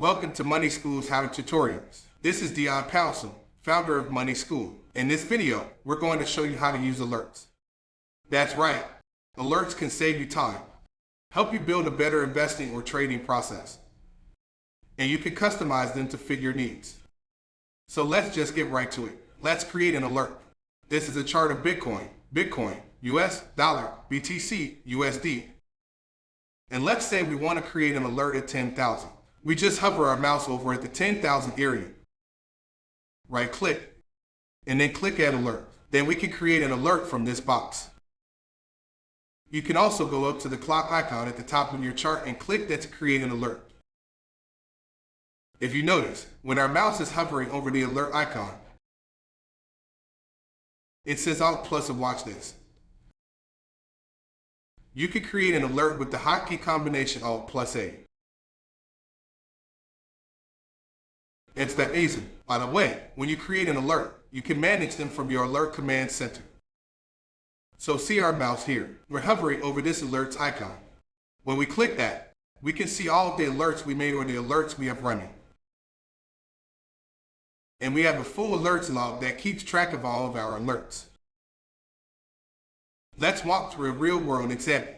Welcome to Money School's How to Tutorials. This is Dion Powell, founder of Money School. In this video, we're going to show you how to use alerts. That's right, alerts can save you time, help you build a better investing or trading process, and you can customize them to fit your needs. So let's just get right to it. Let's create an alert. This is a chart of Bitcoin, US dollar, BTC, USD. And let's say we want to create an alert at 10,000. We just hover our mouse over at the 10,000 area. Right click, and then click Add Alert. Then we can create an alert from this box. You can also go up to the clock icon at the top of your chart and click that to create an alert. If you notice, when our mouse is hovering over the alert icon, it says Alt plus and watch this. You can create an alert with the hotkey combination Alt plus A. It's that easy. By the way, when you create an alert, you can manage them from your alert command center. So see our mouse here. We're hovering over this alerts icon. When we click that, we can see all of the alerts we made or the alerts we have running. And we have a full alerts log that keeps track of all of our alerts. Let's walk through a real-world example.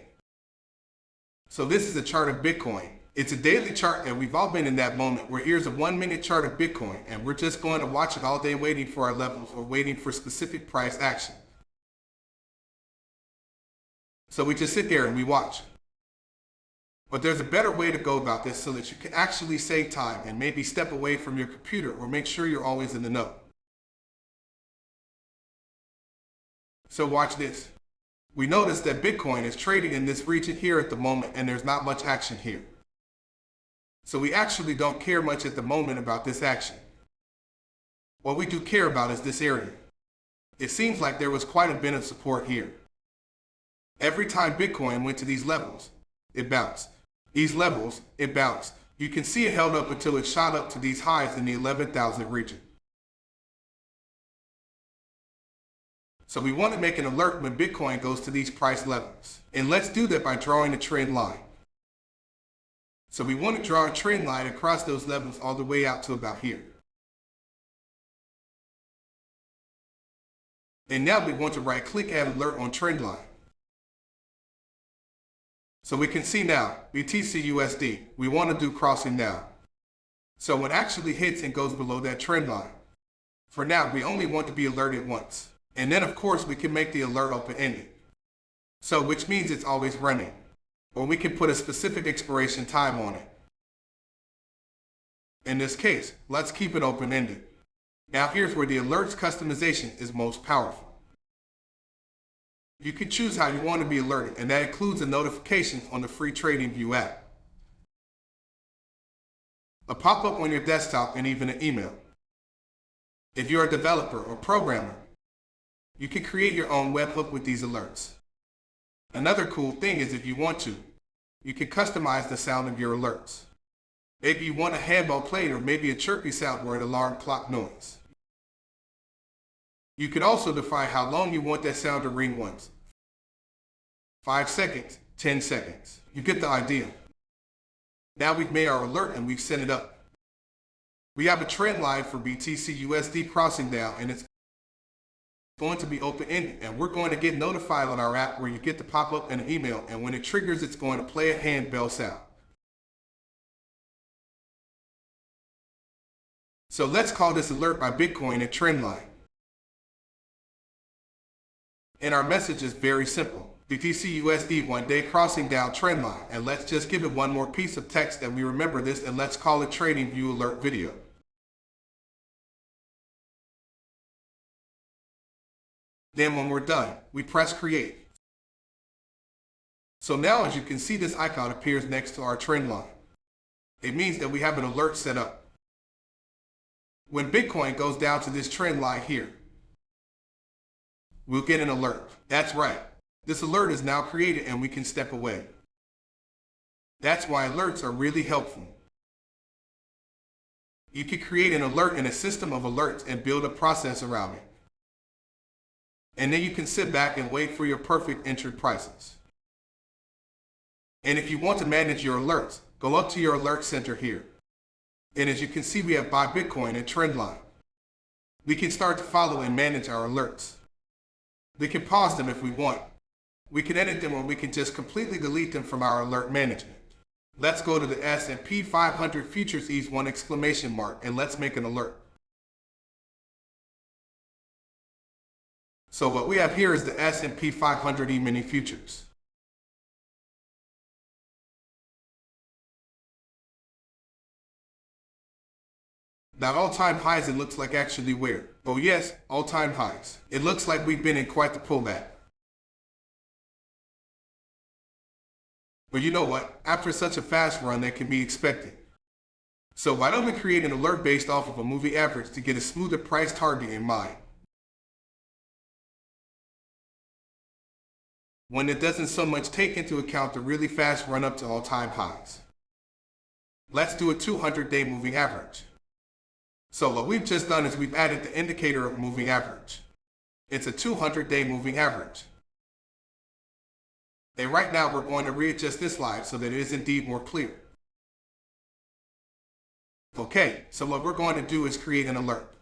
So this is a chart of Bitcoin. It's a daily chart, and we've all been in that moment where here's a 1-minute chart of Bitcoin, and we're just going to watch it all day waiting for our levels or waiting for specific price action. So we just sit there and we watch. But there's a better way to go about this so that you can actually save time and maybe step away from your computer or make sure you're always in the know. So watch this. We notice that Bitcoin is trading in this region here at the moment, and there's not much action here. So we actually don't care much at the moment about this action. What we do care about is this area. It seems like there was quite a bit of support here. Every time Bitcoin went to these levels, it bounced. These levels, it bounced. You can see it held up until it shot up to these highs in the 11,000 region. So we want to make an alert when Bitcoin goes to these price levels. And let's do that by drawing a trend line. So we want to draw a trend line across those levels all the way out to about here. And now we want to right-click Add Alert on Trend Line. So we can see now, BTC USD, we want to do crossing now. So it actually hits and goes below that trend line. For now, we only want to be alerted once. And then of course we can make the alert open-ended. So which means it's always running. Or we can put a specific expiration time on it. In this case, let's keep it open-ended. Now here's where the alerts customization is most powerful. You can choose how you want to be alerted, and that includes the notifications on the free TradingView app, a pop-up on your desktop, and even an email. If you're a developer or programmer, you can create your own webhook with these alerts. Another cool thing is if you want to, you can customize the sound of your alerts. Maybe you want a handball played or maybe a chirpy sound or an alarm clock noise. You can also define how long you want that sound to ring once. 5 seconds, 10 seconds. You get the idea. Now we've made our alert and we've set it up. We have a trend line for BTC USD crossing down, and it's going to be open-ended, and we're going to get notified on our app where you get the pop-up and an email, and when it triggers, it's going to play a handbell sound. So let's call this alert by Bitcoin a trend line. And our message is very simple. BTC USD 1-day crossing down trend line, and let's just give it one more piece of text and we remember this, and let's call it TradingView alert video. Then when we're done, we press create. So now as you can see, this icon appears next to our trend line. It means that we have an alert set up. When Bitcoin goes down to this trend line here, we'll get an alert. That's right. This alert is now created and we can step away. That's why alerts are really helpful. You can create an alert in a system of alerts and build a process around it. And then you can sit back and wait for your perfect entered prices. And if you want to manage your alerts, go up to your alert center here. And as you can see, we have Buy Bitcoin and Trendline. We can start to follow and manage our alerts. We can pause them if we want. We can edit them, or we can just completely delete them from our alert management. Let's go to the S&P 500 Futures E1 exclamation mark and let's make an alert. So what we have here is the S&P 500 E-mini futures. Now all-time highs, it looks like actually where? Oh yes, all-time highs. It looks like we've been in quite the pullback. But you know what? After such a fast run, that can be expected. So why don't we create an alert based off of a moving average to get a smoother price target in mind? One that doesn't so much take into account the really fast run up to all-time highs. Let's do a 200-day moving average. So what we've just done is we've added the indicator of moving average. It's a 200-day moving average. And right now we're going to readjust this slide so that it is indeed more clear. Okay, so what we're going to do is create an alert.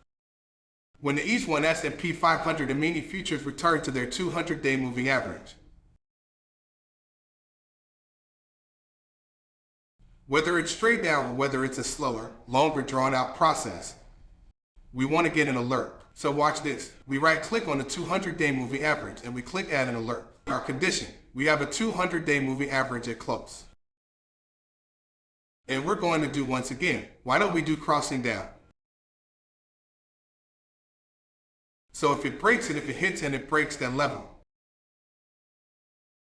When the E1 S&P 500 E-mini futures return to their 200-day moving average, whether it's straight down or whether it's a slower, longer drawn-out process, we want to get an alert. So watch this. We right-click on the 200-day moving average and we click Add an Alert. Our condition, we have a 200-day moving average at close. And we're going to do once again, why don't we do crossing down? So if it breaks and if it hits and it breaks that level,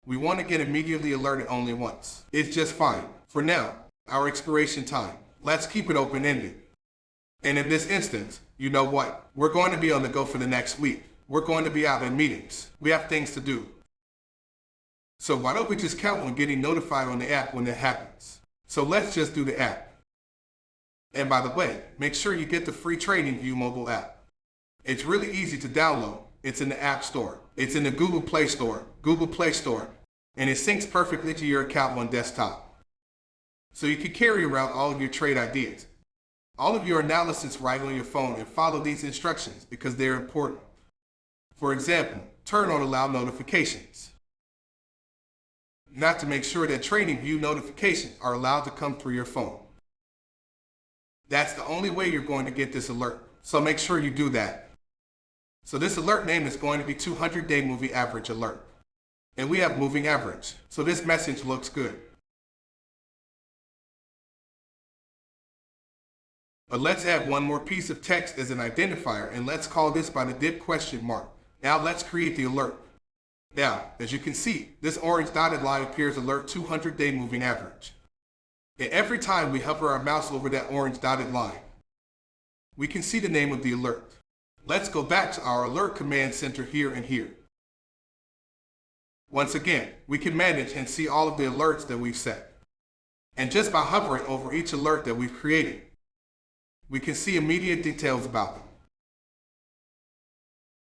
we want to get immediately alerted only once. It's just fine. For now, our expiration time, let's keep it open-ended. And in this instance, you know what? We're going to be on the go for the next week. We're going to be out in meetings. We have things to do. So why don't we just count on getting notified on the app when it happens? So let's just do the app. And by the way, make sure you get the free TradingView mobile app. It's really easy to download. It's in the App Store. It's in the Google Play Store, and it syncs perfectly to your account on desktop. So you can carry around all of your trade ideas, all of your analysis right on your phone, and follow these instructions because they're important. For example, turn on Allow Notifications. Not to make sure that TradingView notifications are allowed to come through your phone. That's the only way you're going to get this alert, so make sure you do that. So this alert name is going to be 200-day moving average alert. And we have moving average, so this message looks good. But let's add one more piece of text as an identifier, and let's call this by the dip question mark. Now let's create the alert. Now, as you can see, this orange dotted line appears alert 200-day moving average. And every time we hover our mouse over that orange dotted line, we can see the name of the alert. Let's go back to our alert command center here and here. Once again, we can manage and see all of the alerts that we've set. And just by hovering over each alert that we've created, we can see immediate details about them.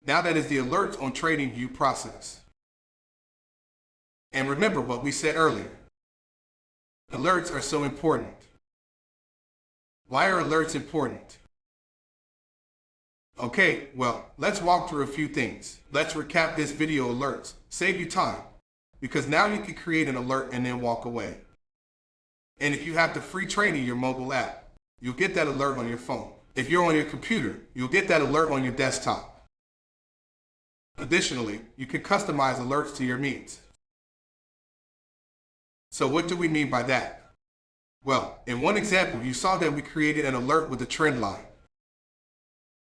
Now that is the alerts on TradingView process. And remember what we said earlier. Alerts are so important. Why are alerts important? Okay, well, let's walk through a few things. Let's recap this video alerts. Save you time, because now you can create an alert and then walk away. And if you have the free Trading Your mobile app, you'll get that alert on your phone. If you're on your computer, you'll get that alert on your desktop. Additionally, you can customize alerts to your needs. So what do we mean by that? Well, in one example, you saw that we created an alert with a trend line.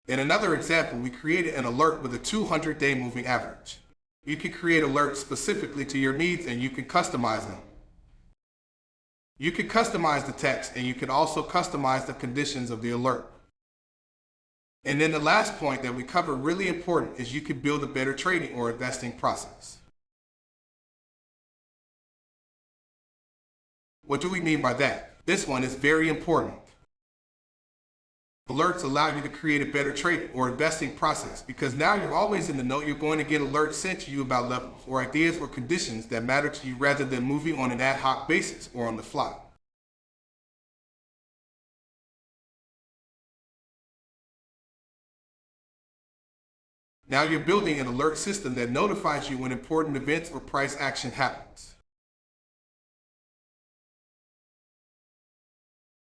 In another example, we created an alert with a 200-day moving average. You can create alerts specifically to your needs and you can customize them. You can customize the text and you can also customize the conditions of the alert. And then the last point that we cover, really important, is you can build a better trading or investing process. What do we mean by that? This one is very important. Alerts allow you to create a better trading or investing process because now you're always in the know. You're going to get alerts sent to you about levels or ideas or conditions that matter to you rather than moving on an ad hoc basis or on the fly. Now you're building an alert system that notifies you when important events or price action happens.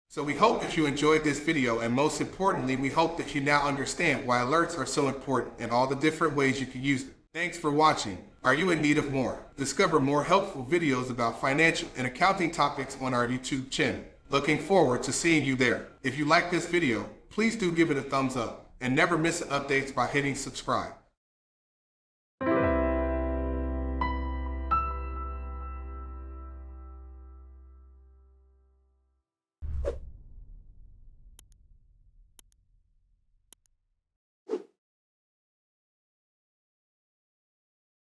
So we hope that you enjoyed this video, and most importantly, we hope that you now understand why alerts are so important and all the different ways you can use them. Thanks for watching. Are you in need of more? Discover more helpful videos about financial and accounting topics on our YouTube channel. Looking forward to seeing you there. If you like this video, please do give it a thumbs up and never miss updates by hitting subscribe.